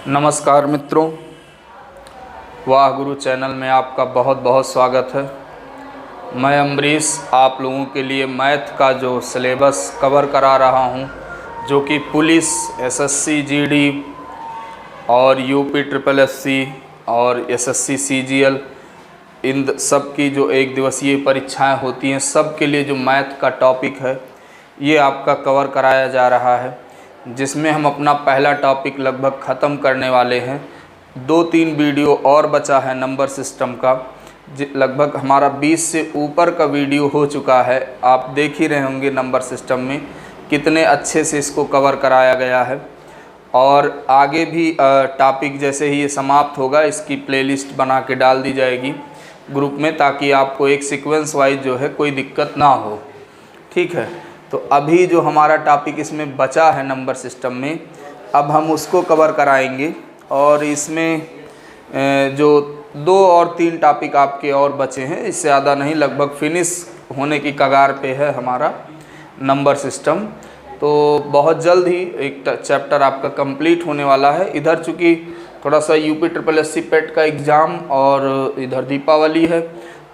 नमस्कार मित्रों, वाह गुरु चैनल में आपका बहुत बहुत स्वागत है। मैं अम्बरीश आप लोगों के लिए मैथ का जो सिलेबस कवर करा रहा हूं, जो कि पुलिस, एसएससी जीडी और यूपी ट्रिपल एससी और एसएससी सीजीएल इन सब की जो एक दिवसीय परीक्षाएं होती हैं, सब के लिए जो मैथ का टॉपिक है ये आपका कवर कराया जा रहा है, जिसमें हम अपना पहला टॉपिक लगभग ख़त्म करने वाले हैं। 2-3 वीडियो और बचा है नंबर सिस्टम का। लगभग हमारा 20 से ऊपर का वीडियो हो चुका है। आप देख ही रहे होंगे नंबर सिस्टम में कितने अच्छे से इसको कवर कराया गया है। और आगे भी टॉपिक जैसे ही ये समाप्त होगा, इसकी प्लेलिस्ट बना के डाल दी जाएगी ग्रुप में, ताकि आपको एक सीक्वेंस वाइज जो है कोई दिक्कत ना हो। ठीक है, तो अभी जो हमारा टॉपिक इसमें बचा है नंबर सिस्टम में, अब हम उसको कवर कराएंगे। और इसमें जो 2 और 3 टॉपिक आपके और बचे हैं, इससे ज़्यादा नहीं, लगभग फिनिश होने की कगार पे है हमारा नंबर सिस्टम। तो बहुत जल्द ही एक चैप्टर आपका कंप्लीट होने वाला है। इधर चूँकि थोड़ा सा यूपी ट्रिपल एससी पेट का एग्ज़ाम और इधर दीपावली है,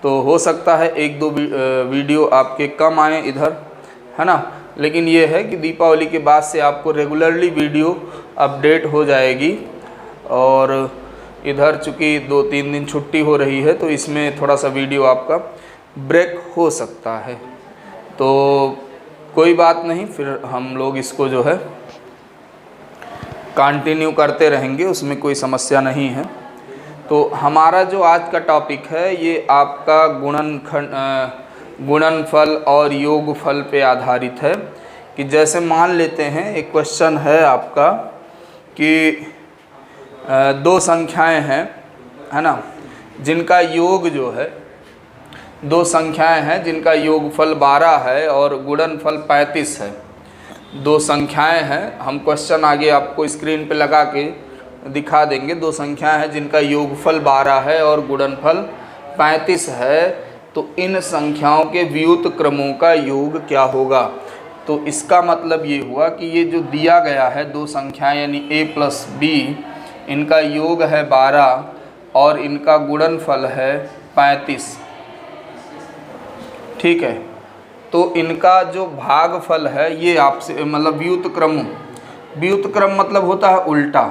तो हो सकता है 1-2 वीडियो आपके कम आए इधर, है ना। लेकिन ये है कि दीपावली के बाद से आपको रेगुलरली वीडियो अपडेट हो जाएगी। और इधर चूँकि 2-3 दिन छुट्टी हो रही है, तो इसमें थोड़ा सा वीडियो आपका ब्रेक हो सकता है। तो कोई बात नहीं, फिर हम लोग इसको जो है कंटिन्यू करते रहेंगे, उसमें कोई समस्या नहीं है। तो हमारा जो आज का टॉपिक है ये आपका गुणनफल और योगफल पे आधारित है। कि जैसे मान लेते हैं एक क्वेश्चन है आपका कि 2 संख्याएं हैं, है ना, जिनका योग जो है, 2 संख्याएं हैं जिनका योगफल 12 है और गुणनफल 35 है। 2 संख्याएं हैं, हम क्वेश्चन आगे आपको स्क्रीन पे लगा के दिखा देंगे। 2 संख्याएं हैं जिनका योगफल 12 है और गुणनफल 35 है। तो इन संख्याओं के व्युत क्रमों का योग क्या होगा। तो इसका मतलब ये हुआ कि ये जो दिया गया है 2 संख्याएं यानी a प्लस b, इनका योग है 12 और इनका गुणनफल है 35। ठीक है, तो इनका जो भागफल है ये आपसे मतलब व्युत क्रम मतलब होता है उल्टा,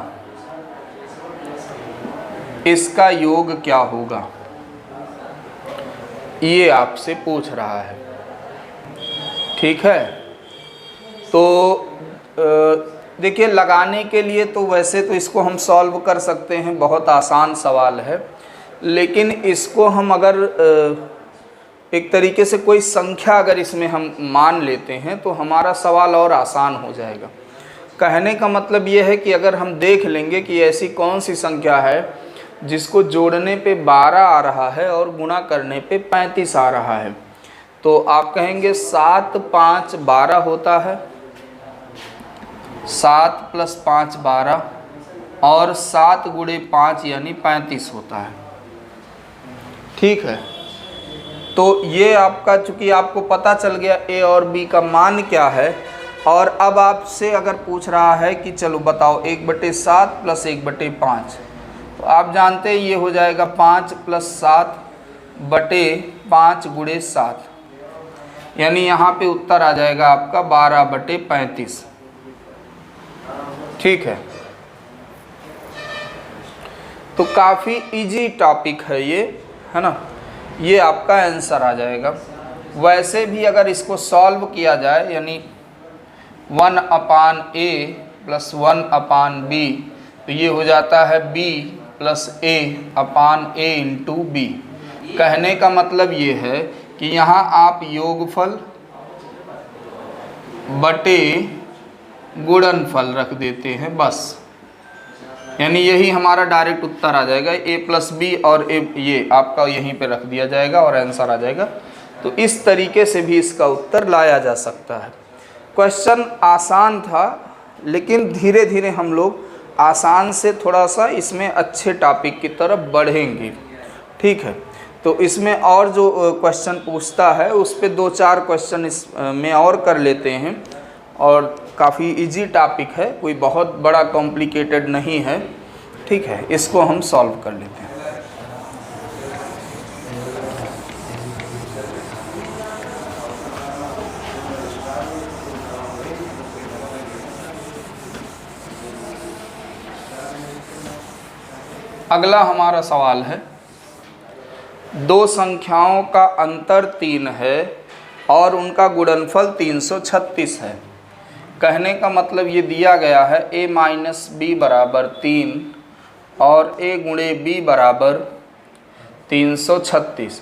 इसका योग क्या होगा ये आपसे पूछ रहा है। ठीक है, तो देखिए, लगाने के लिए तो वैसे तो इसको हम सॉल्व कर सकते हैं, बहुत आसान सवाल है। लेकिन इसको हम अगर एक तरीके से कोई संख्या अगर इसमें हम मान लेते हैं तो हमारा सवाल और आसान हो जाएगा। कहने का मतलब ये है कि अगर हम देख लेंगे कि ऐसी कौन सी संख्या है जिसको जोड़ने पे 12 आ रहा है और गुणा करने पे 35 आ रहा है, तो आप कहेंगे 7 5 12 होता है, 7 + 5 12 और 7 × 5 यानी 35 होता है। ठीक है, तो ये आपका, चूँकि आपको पता चल गया a और b का मान क्या है। और अब आपसे अगर पूछ रहा है कि चलो बताओ 1/7 + 1/5, तो आप जानते हैं ये हो जाएगा 5 + 7 बटे 5 × 7, यानी यहाँ पे उत्तर आ जाएगा आपका 12/35। ठीक है, तो काफ़ी इजी टॉपिक है ये, है ना। ये आपका आंसर आ जाएगा। वैसे भी अगर इसको सॉल्व किया जाए, यानी 1/a + 1/b, तो ये हो जाता है b + a/a × b। कहने का मतलब ये है कि यहाँ आप योगफल बटे गुणनफल रख देते हैं बस, यानी यही हमारा डायरेक्ट उत्तर आ जाएगा। a + b और a ये आपका यहीं पे रख दिया जाएगा और आंसर आ जाएगा। तो इस तरीके से भी इसका उत्तर लाया जा सकता है। क्वेश्चन आसान था, लेकिन धीरे धीरे हम लोग आसान से थोड़ा सा इसमें अच्छे टॉपिक की तरफ बढ़ेंगे। ठीक है, तो इसमें और जो क्वेश्चन पूछता है उस पे 2-4 क्वेश्चन इसमें और कर लेते हैं। और काफ़ी इजी टॉपिक है, कोई बहुत बड़ा कॉम्प्लिकेटेड नहीं है। ठीक है, इसको हम सॉल्व कर लेते हैं। अगला हमारा सवाल है, दो संख्याओं का अंतर 3 है और उनका गुणनफल 336 है। कहने का मतलब ये दिया गया है a माइनस बी बराबर 3 और a गुणे b बराबर 336,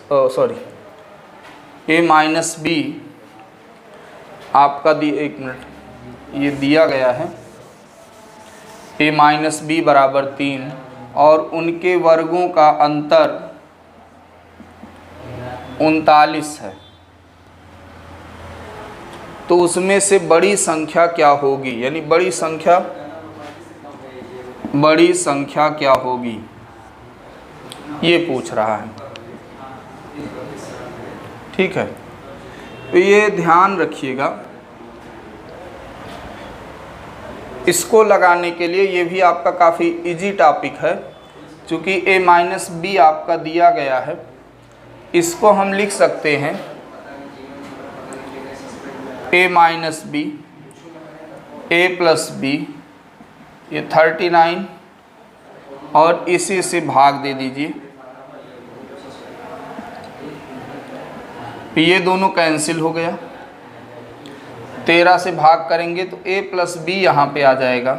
a माइनस बी आपका एक मिनट, ये दिया गया है a माइनस बी बराबर 3 और उनके वर्गों का अंतर 39 है। तो उसमें से बड़ी संख्या क्या होगी, यानी बड़ी संख्या क्या होगी, ये पूछ रहा है। ठीक है, तो ये ध्यान रखिएगा। इसको लगाने के लिए ये भी आपका काफ़ी इजी टॉपिक है, क्योंकि a माइनस बी आपका दिया गया है। इसको हम लिख सकते हैं a minus B, a plus B, ये 39 और इसी से भाग दे दीजिए। ये दोनों कैंसिल हो गया, 13 से भाग करेंगे तो a प्लस बी यहाँ पे आ जाएगा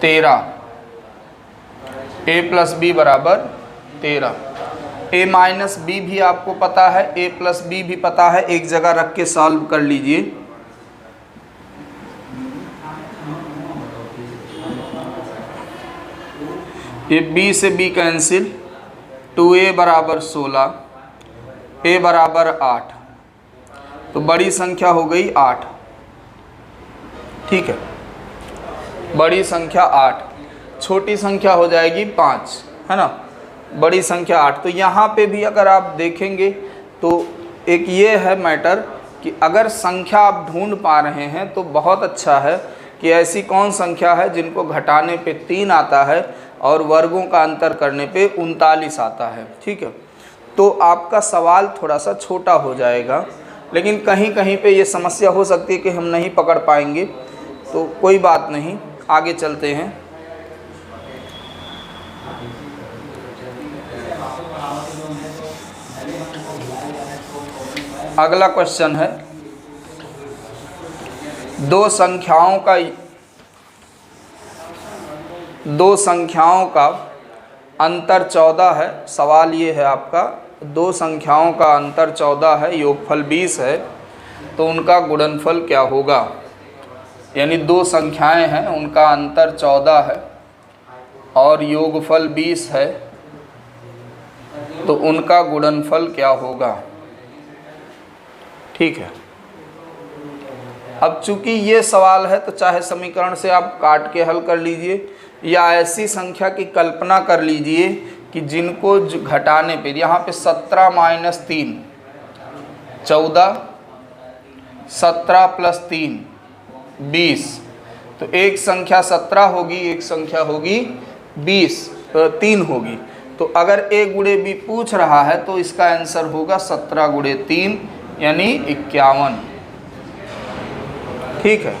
13, a प्लस बी बराबर 13। a माइनस बी भी आपको पता है, a प्लस बी भी पता है, एक जगह रख के सॉल्व कर लीजिए। ये b से b कैंसिल, 2a बराबर 16, a बराबर 8, तो बड़ी संख्या हो गई 8। ठीक है, बड़ी संख्या 8, छोटी संख्या हो जाएगी 5, है ना। बड़ी संख्या 8। तो यहाँ पे भी अगर आप देखेंगे तो एक ये है मैटर कि अगर संख्या आप ढूंढ पा रहे हैं तो बहुत अच्छा है कि ऐसी कौन संख्या है जिनको घटाने पे 3 आता है और वर्गों का अंतर करने पे 39 आता है। ठीक है, तो आपका सवाल थोड़ा सा छोटा हो जाएगा, लेकिन कहीं कहीं पे ये समस्या हो सकती है कि हम नहीं पकड़ पाएंगे, तो कोई बात नहीं, आगे चलते हैं। अगला क्वेश्चन है, दो संख्याओं का अंतर 14 है। सवाल ये है आपका, दो संख्याओं का अंतर 14 है, योगफल 20 है, तो उनका गुणनफल क्या होगा। यानी दो संख्याएं हैं, उनका अंतर 14 है और योगफल 20 है, तो उनका गुणनफल क्या होगा। ठीक है, अब चूंकि ये सवाल है तो चाहे समीकरण से आप काट के हल कर लीजिए या ऐसी संख्या की कल्पना कर लीजिए कि जिनको घटाने पे, यहाँ पे 17 माइनस 3 14, 17 प्लस 3 20, तो एक संख्या 17 होगी, एक संख्या होगी 20, 3 होगी। तो अगर a गुणे b पूछ रहा है तो इसका आंसर होगा 17 गुणे 3 यानी 51। ठीक है,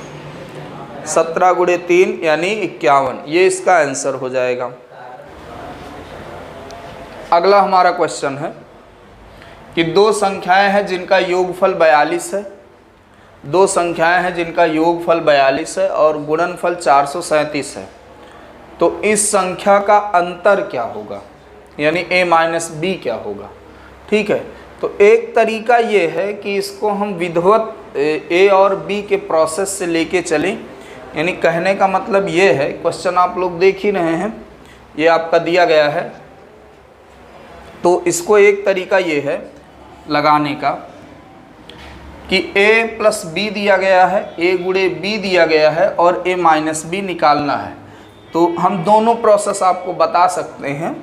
17 गुणे 3 यानी 51, ये इसका आंसर हो जाएगा। अगला हमारा क्वेश्चन है कि दो संख्याएं हैं जिनका योगफल 42 है। दो संख्याएं हैं जिनका योगफल 42 है और गुणनफल 437 है। तो इस संख्या का अंतर क्या होगा, यानी a माइनस बी क्या होगा। ठीक है, तो एक तरीका ये है कि इसको हम विधिवत a और b के प्रोसेस से लेके चलें। यानी कहने का मतलब ये है, क्वेश्चन आप लोग देख ही रहे हैं, ये आपका दिया गया है, तो इसको एक तरीका ये है लगाने का कि a प्लस बी दिया गया है, a गुणे b दिया गया है और a माइनस बी निकालना है। तो हम दोनों प्रोसेस आपको बता सकते हैं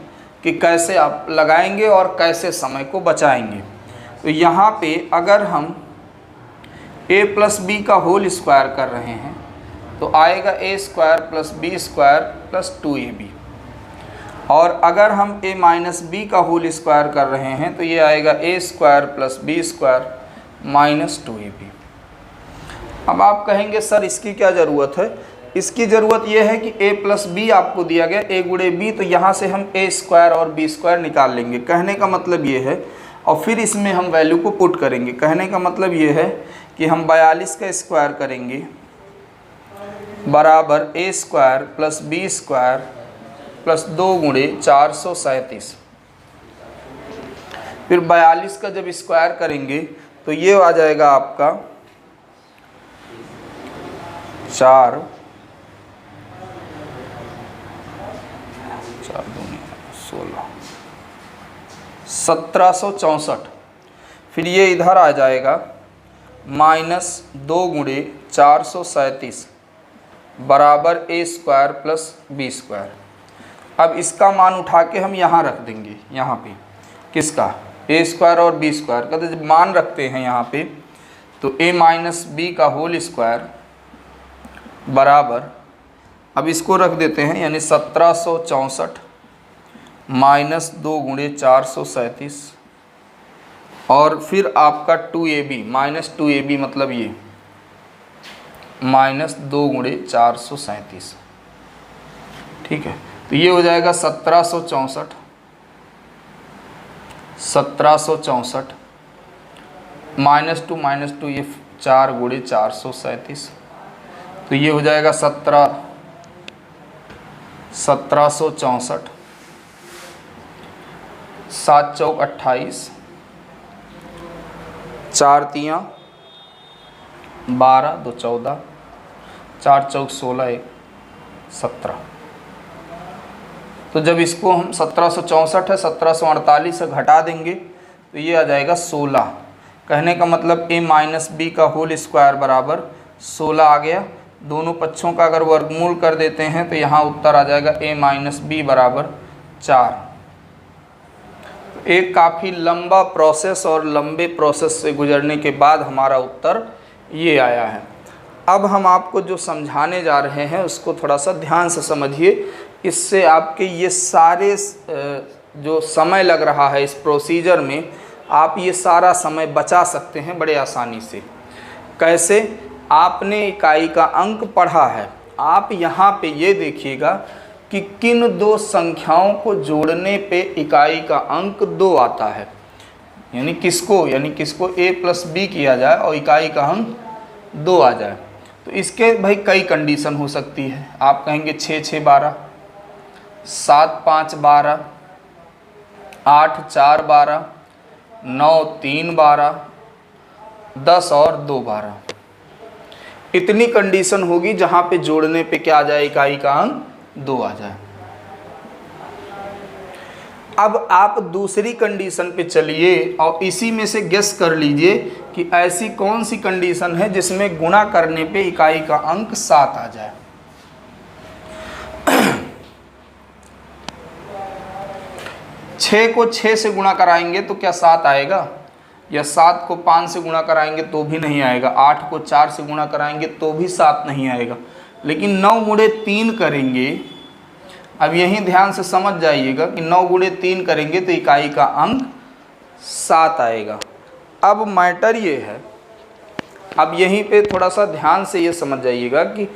कि कैसे आप लगाएंगे और कैसे समय को बचाएंगे। तो यहाँ पे अगर हम a प्लस बी का होल स्क्वायर कर रहे हैं तो आएगा a square plus B square plus 2ab। और अगर हम a माइनस बी का होल स्क्वायर कर रहे हैं तो ये आएगा a square plus B square minus 2ab। अब आप कहेंगे सर इसकी क्या ज़रूरत है? इसकी ज़रूरत ये है कि a प्लस बी आपको दिया गया, a गुणे b, तो यहाँ से हम a स्क्वायर और b स्क्वायर निकाल लेंगे। कहने का मतलब ये है, और फिर इसमें हम वैल्यू को पुट करेंगे। कहने का मतलब ये है कि हम 42 का स्क्वायर करेंगे बराबर a square plus B square plus 2 गुणे 437। फिर 42 का जब स्क्वायर करेंगे तो ये आ जाएगा आपका 4 दूनी 16 1764। फिर ये इधर आ जाएगा माइनस 2 गुणे 437 बराबर a square plus B square. अब इसका मान उठा के हम यहाँ रख देंगे, यहाँ पे किसका, a स्क्वायर और b स्क्वायर का। तो जब मान रखते हैं यहाँ पे तो a माइनस बी का होल स्क्वायर बराबर, अब इसको रख देते हैं, यानी 1764 माइनस 2 गुणे 437 और फिर आपका 2ab माइनस 2ab मतलब ये माइनस 2 गुणे 437। ठीक है, तो ये हो जाएगा 1764 माइनस 2 ये 4 गुणे 437, तो ये हो जाएगा 1764 7 चौक 28 4 तियाँ 12 2 14 4 चौक 16 1 17। तो जब इसको हम 1764 है 1748 से घटा देंगे तो ये आ जाएगा 16। कहने का मतलब a माइनस बी का होल स्क्वायर बराबर 16 आ गया। दोनों पक्षों का अगर वर्गमूल कर देते हैं तो यहाँ उत्तर आ जाएगा a माइनस बी बराबर 4। एक काफ़ी लंबा प्रोसेस और लंबे प्रोसेस से गुजरने के बाद हमारा उत्तर ये आया है। अब हम आपको जो समझाने जा रहे हैं उसको थोड़ा सा ध्यान से समझिए। इससे आपके ये सारे जो समय लग रहा है इस प्रोसीजर में, आप ये सारा समय बचा सकते हैं बड़े आसानी से। कैसे? आपने इकाई का अंक पढ़ा है, आप यहाँ पे ये देखिएगा कि किन दो संख्याओं को जोड़ने पे इकाई का अंक 2 आता है। यानी किसको a प्लस बी किया जाए और इकाई का अंक 2 आ जाए। तो इसके भाई कई कंडीशन हो सकती है। आप कहेंगे 6 6 12, 7 5 12, 8 4 12, 9 3 12, 10 और 2 12। इतनी कंडीशन होगी जहाँ पे जोड़ने पे क्या आ जाए, इकाई का अंक 2 आ जाए। अब आप दूसरी कंडीशन पे चलिए और इसी में से गेस कर लीजिए कि ऐसी कौन सी कंडीशन है जिसमें गुणा करने पे इकाई का अंक 7 आ जाए। छः को 6 से गुणा कराएंगे तो क्या 7 आएगा? या 7 को 5 से गुणा कराएंगे तो भी नहीं आएगा। 8 को 4 से गुणा कराएंगे तो भी 7 नहीं आएगा। लेकिन 9 गुणे 3 करेंगे, अब यहीं ध्यान से समझ जाइएगा कि 9 गुणे 3 करेंगे तो इकाई का अंक 7 आएगा। अब मैटर ये है, अब यहीं पे थोड़ा सा ध्यान से ये समझ जाइएगा कि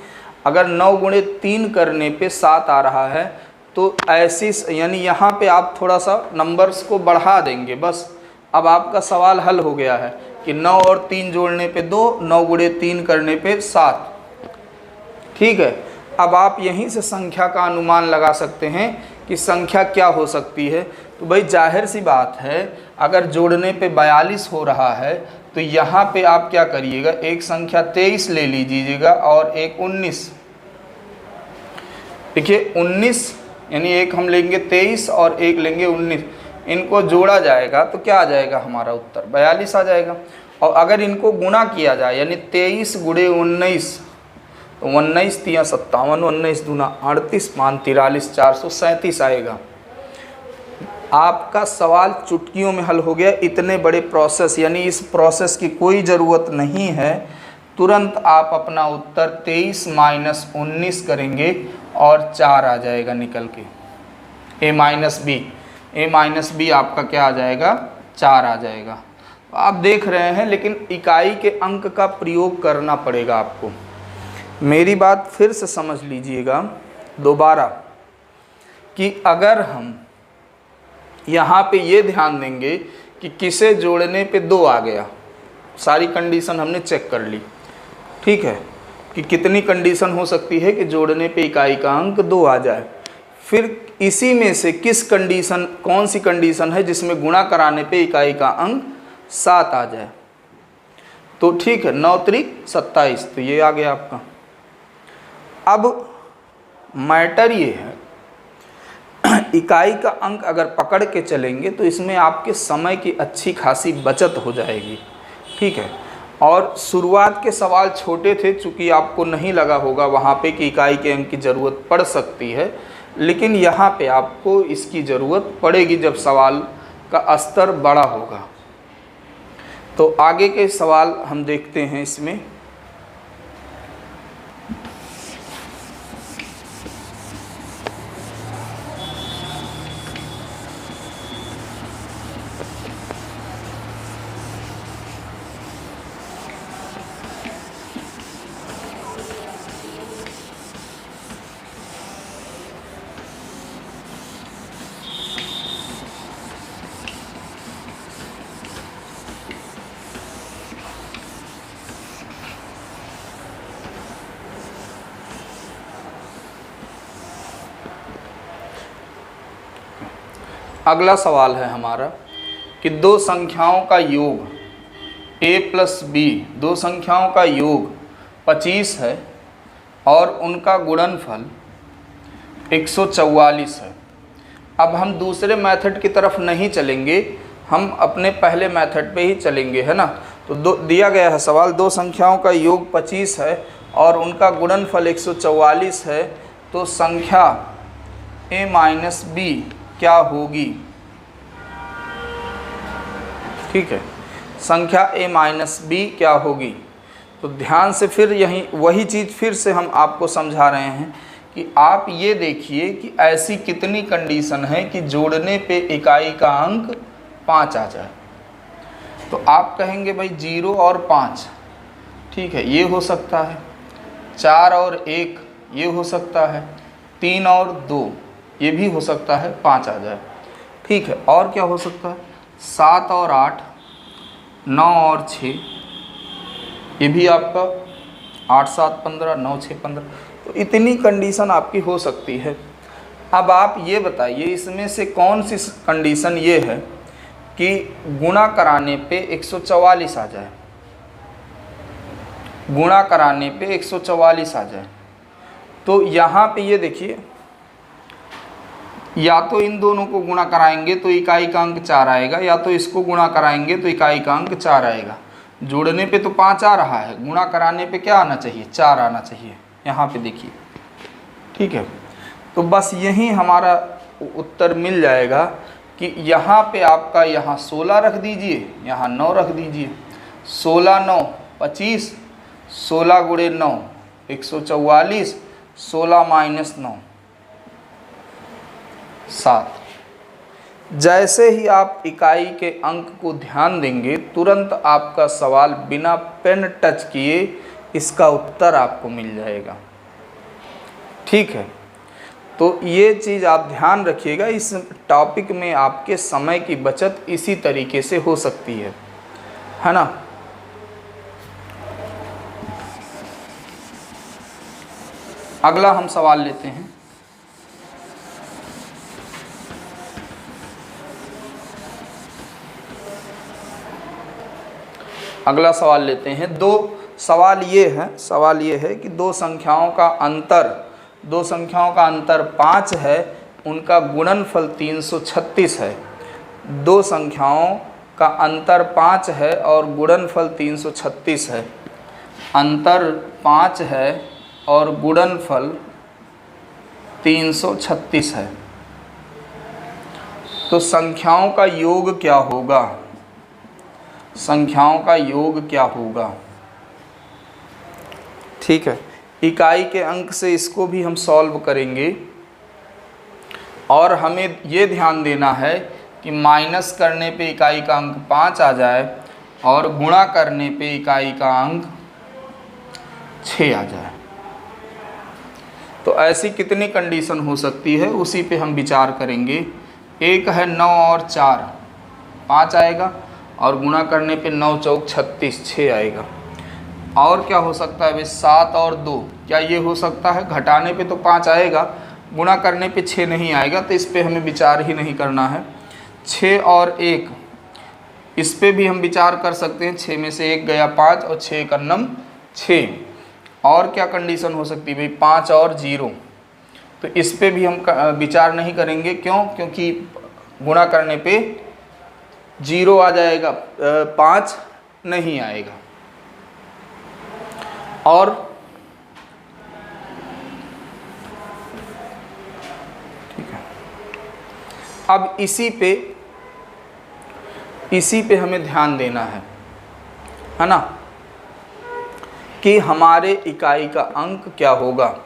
अगर 9 गुणे 3 करने पे 7 आ रहा है तो ऐसी, यानी यहाँ पे आप थोड़ा सा नंबर्स को बढ़ा देंगे बस। अब आपका सवाल हल हो गया है कि 9 और 3 जोड़ने पे 2, 9 गुणे 3 करने पे 7। ठीक है, अब आप यहीं से संख्या का अनुमान लगा सकते हैं कि संख्या क्या हो सकती है। तो भाई जाहिर सी बात है, अगर जोड़ने पे 42 हो रहा है तो यहाँ पे आप क्या करिएगा, एक संख्या 23 ले लीजिएगा और एक 19। देखिए 19 यानी एक हम लेंगे 23 और एक लेंगे 19, इनको जोड़ा जाएगा तो क्या आ जाएगा, हमारा उत्तर 42 आ जाएगा। और अगर इनको गुणा किया जाए यानी 23 गुणे 19 तो 19 तिया 57, 19 दूना 38, 5 43, 437 आएगा। आपका सवाल चुटकियों में हल हो गया। इतने बड़े प्रोसेस, यानी इस प्रोसेस की कोई ज़रूरत नहीं है। तुरंत आप अपना उत्तर 23 माइनस 19 करेंगे और 4 आ जाएगा निकल के, a माइनस बी आपका क्या आ जाएगा, 4 आ जाएगा। आप देख रहे हैं, लेकिन इकाई के अंक का प्रयोग करना पड़ेगा आपको। मेरी बात फिर से समझ लीजिएगा दोबारा, कि अगर हम यहाँ पे ये ध्यान देंगे कि किसे जोड़ने पे 2 आ गया, सारी कंडीशन हमने चेक कर ली, ठीक है, कि कितनी कंडीशन हो सकती है कि जोड़ने पे इकाई का अंक 2 आ जाए। फिर इसी में से कौन सी कंडीशन है जिसमें गुणा कराने पे इकाई का अंक 7 आ जाए। तो ठीक है, 9 त्रिक 27, तो ये आ गया आपका। अब मैटर ये है, इकाई का अंक अगर पकड़ के चलेंगे तो इसमें आपके समय की अच्छी खासी बचत हो जाएगी, ठीक है। और शुरुआत के सवाल छोटे थे, चूँकि आपको नहीं लगा होगा वहाँ पे कि इकाई के अंक की ज़रूरत पड़ सकती है, लेकिन यहाँ पे आपको इसकी ज़रूरत पड़ेगी जब सवाल का स्तर बड़ा होगा। तो आगे के सवाल हम देखते हैं इसमें। अगला सवाल है हमारा कि दो संख्याओं का योग a प्लस बी, दो संख्याओं का योग 25 है और उनका गुणनफल 144 है। अब हम दूसरे मेथड की तरफ नहीं चलेंगे, हम अपने पहले मेथड पे ही चलेंगे, है ना। तो दिया गया है सवाल, दो संख्याओं का योग 25 है और उनका गुणनफल 144 है, तो संख्या a माइनस बी क्या होगी, ठीक है, संख्या a माइनस बी क्या होगी। तो ध्यान से फिर वही चीज़ फिर से हम आपको समझा रहे हैं कि आप ये देखिए कि ऐसी कितनी कंडीशन है कि जोड़ने पे इकाई का अंक 5 आ जाए। तो आप कहेंगे भाई 0 और 5, ठीक है, ये हो सकता है, 4 और 1 ये हो सकता है, 3 और 2 ये भी हो सकता है, 5 आ जाए, ठीक है। और क्या हो सकता है, 7 और 8, 9 और 6, ये भी आपका 8 7 15, 9 6 15, तो इतनी कंडीशन आपकी हो सकती है। अब आप ये बताइए इसमें से कौन सी कंडीशन ये है कि गुणा कराने पे 144 आ जाए, गुणा कराने पे 144 आ जाए। तो यहाँ पे ये देखिए, या तो इन दोनों को गुणा कराएंगे तो इकाई का अंक 4 आएगा, या तो इसको गुणा कराएंगे तो इकाई का अंक 4 आएगा। जोड़ने पे तो 5 आ रहा है, गुणा कराने पे क्या आना चाहिए, 4 आना चाहिए। यहाँ पे देखिए, ठीक है। तो बस यही हमारा उत्तर मिल जाएगा कि यहाँ पे आपका यहाँ 16 रख दीजिए, यहाँ 9 रख दीजिए। 16 9 25, 16 गुणे 9 144, 16 माइनस 9 7। जैसे ही आप इकाई के अंक को ध्यान देंगे, तुरंत आपका सवाल बिना पेन टच किए इसका उत्तर आपको मिल जाएगा, ठीक है। तो ये चीज़ आप ध्यान रखिएगा, इस टॉपिक में आपके समय की बचत इसी तरीके से हो सकती है ना। अगला हम सवाल लेते हैं। अगला सवाल लेते हैं। सवाल ये है कि दो संख्याओं का अंतर 5 है, उनका गुणनफल 336 है। दो संख्याओं का अंतर 5 है और गुणनफल 336 है। अंतर 5 है और गुणनफल 336 है, तो संख्याओं का योग क्या होगा, संख्याओं का योग क्या होगा, ठीक है। इकाई के अंक से इसको भी हम सॉल्व करेंगे और हमें ये ध्यान देना है कि माइनस करने पे इकाई का अंक 5 आ जाए और गुणा करने पे इकाई का अंक 6 आ जाए। तो ऐसी कितनी कंडीशन हो सकती है उसी पे हम विचार करेंगे। एक है 9 और 4 5 आएगा और गुणा करने पे 9 चौक 36 6 आएगा। और क्या हो सकता है भाई 7 और 2, क्या ये हो सकता है? घटाने पे तो 5 आएगा, गुणा करने पे 6 नहीं आएगा, तो इस पे हमें विचार ही नहीं करना है। 6 और 1 इस पे भी हम विचार कर सकते हैं। 6 में से 1 गया 5 और 6 का नम 6। और क्या कंडीशन हो सकती है भाई 5 और 0, तो इस पे भी हम विचार नहीं करेंगे। क्यों? क्योंकि गुणा करने पे 0 आ जाएगा, 5 नहीं आएगा। और ठीक है, अब इसी पे हमें ध्यान देना है ना, कि हमारे इकाई का अंक क्या होगा।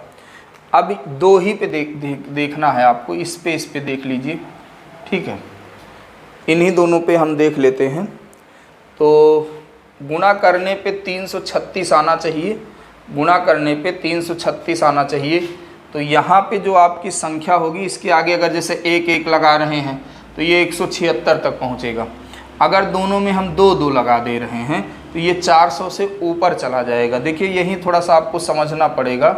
अब 2 ही पे देखना है आपको, इस पे देख लीजिए, ठीक है। इन्हीं दोनों पे हम देख लेते हैं। तो गुणा करने पे 336 आना चाहिए, गुणा करने पे 336 आना चाहिए। तो यहाँ पे जो आपकी संख्या होगी, इसके आगे अगर जैसे 1 1 लगा रहे हैं तो ये 176 तक पहुँचेगा। अगर दोनों में हम 2 2 लगा दे रहे हैं तो ये 400 से ऊपर चला जाएगा। देखिए यही थोड़ा सा आपको समझना पड़ेगा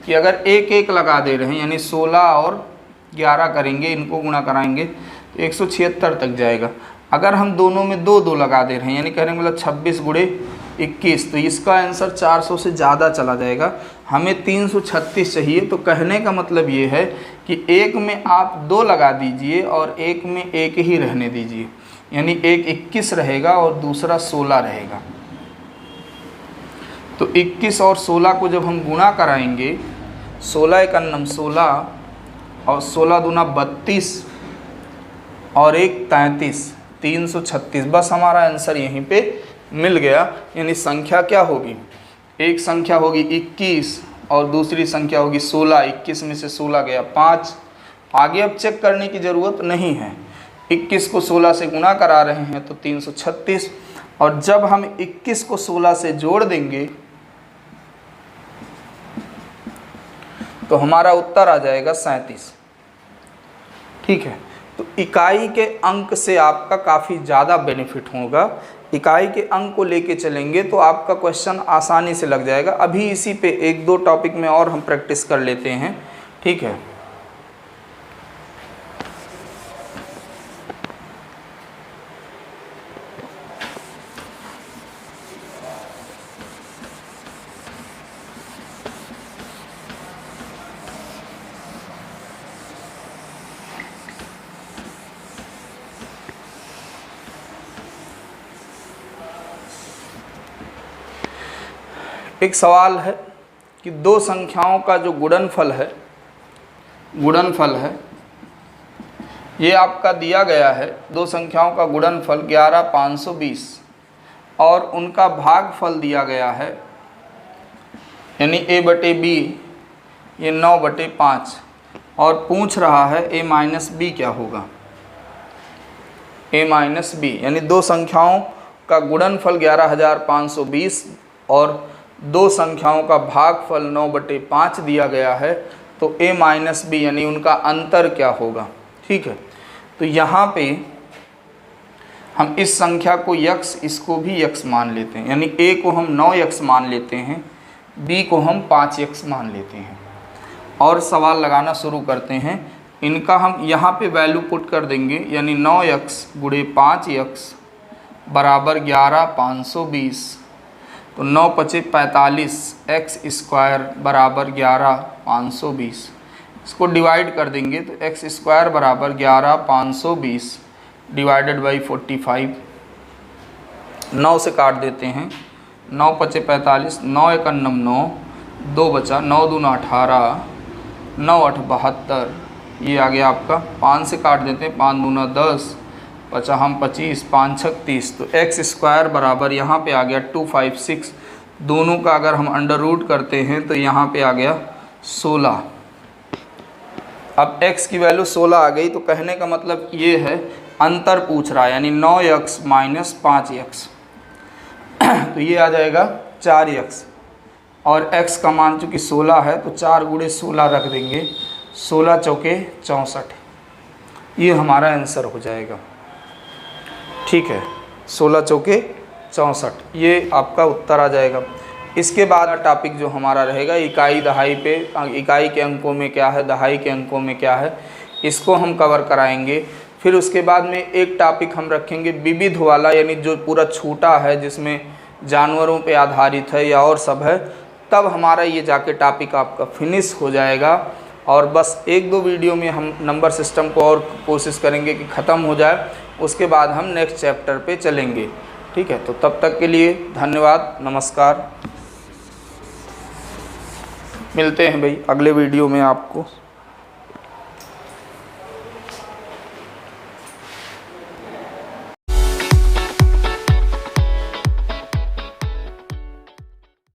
कि अगर 1 1 लगा दे रहे हैं यानी 16 और 11 करेंगे, इनको गुणा कराएंगे तो 176 तक जाएगा। अगर हम दोनों में 2 2 लगा दे रहे हैं यानी करेंगे मतलब 26 गुणे 21, तो इसका आंसर 400 से ज़्यादा चला जाएगा। हमें 336 चाहिए। तो कहने का मतलब ये है कि एक में आप 2 लगा दीजिए और एक में 1 ही रहने दीजिए, यानी एक 21 रहेगा और दूसरा 16 रहेगा। तो 21 और 16 को जब हम गुणा कराएंगे, 16 एक अन्नम 16 और 16 दूना 32 और 1 33, 336। बस हमारा आंसर यहीं पे मिल गया। यानी संख्या क्या होगी? एक संख्या होगी 21 और दूसरी संख्या होगी 16। 21 में से 16 गया 5। आगे अब चेक करने की ज़रूरत नहीं है। 21 को 16 से गुणा करा रहे हैं तो 336, और जब हम 21 को 16 से जोड़ देंगे तो हमारा उत्तर आ जाएगा 37। ठीक है, तो इकाई के अंक से आपका काफ़ी ज़्यादा बेनिफिट होगा। इकाई के अंक को लेके चलेंगे तो आपका क्वेश्चन आसानी से लग जाएगा। अभी इसी पे 1 2 टॉपिक में और हम प्रैक्टिस कर लेते हैं, ठीक है। एक सवाल है कि 2 संख्याओं का जो गुणनफल है ये आपका दिया गया है। 2 संख्याओं का गुणनफल 11520 और उनका भागफल दिया गया है यानी a/b ये 9/5, और पूछ रहा है a-b क्या होगा। a-b यानी 2 संख्याओं का गुणनफल 11520 और 2 संख्याओं का भागफल 9/5 दिया गया है। तो a-b यानी उनका अंतर क्या होगा। ठीक है, तो यहाँ पे हम इस संख्या को x, इसको भी x मान लेते हैं, यानी a को हम 9x मान लेते हैं, b को हम 5x मान लेते हैं और सवाल लगाना शुरू करते हैं। इनका हम यहाँ पे वैल्यू पुट कर देंगे, यानी 9x गुणे 5x बराबर 11520। तो 9 × 5 = 45, x² बराबर 11520। इसको डिवाइड कर देंगे तो x² बराबर 11520 डिवाइडेड बाई 45। 9 से काट देते हैं, 9 × 5 = 45, 9 × 1 = 9, 2 बचा, 9 दूना 18, 9 × 8 = 72। ये आ गया आपका। 5 से काट देते हैं, 5 दूना 10, बचा हम 25, 5 × 6 = 30। तो x² बराबर यहाँ पे आ गया 256। दोनों का अगर हम अंडर रूट करते हैं तो यहाँ पे आ गया 16। अब x की वैल्यू 16 आ गई, तो कहने का मतलब ये है अंतर पूछ रहा है, यानी 9x माइनस 5x तो ये आ जाएगा 4x, और x का मान चूँकि 16 है तो 4 गुणे 16 रख देंगे, 16 चौके 64, ये हमारा आंसर हो जाएगा। ठीक है, 16 चौके 64, ये आपका उत्तर आ जाएगा। इसके बाद टॉपिक जो हमारा रहेगा इकाई दहाई पे, इकाई के अंकों में क्या है, दहाई के अंकों में क्या है, इसको हम कवर कराएंगे। फिर उसके बाद में एक टॉपिक हम रखेंगे विविध वाला, यानी जो पूरा छूटा है जिसमें जानवरों पे आधारित है या और सब है, तब हमारा ये जाके टॉपिक आपका फिनिश हो जाएगा। और बस 1-2 वीडियो में हम नंबर सिस्टम को और कोशिश करेंगे कि ख़त्म हो जाए, उसके बाद हम नेक्स्ट चैप्टर पे चलेंगे। ठीक है, तो तब तक के लिए धन्यवाद, नमस्कार। मिलते हैं भाई अगले वीडियो में आपको।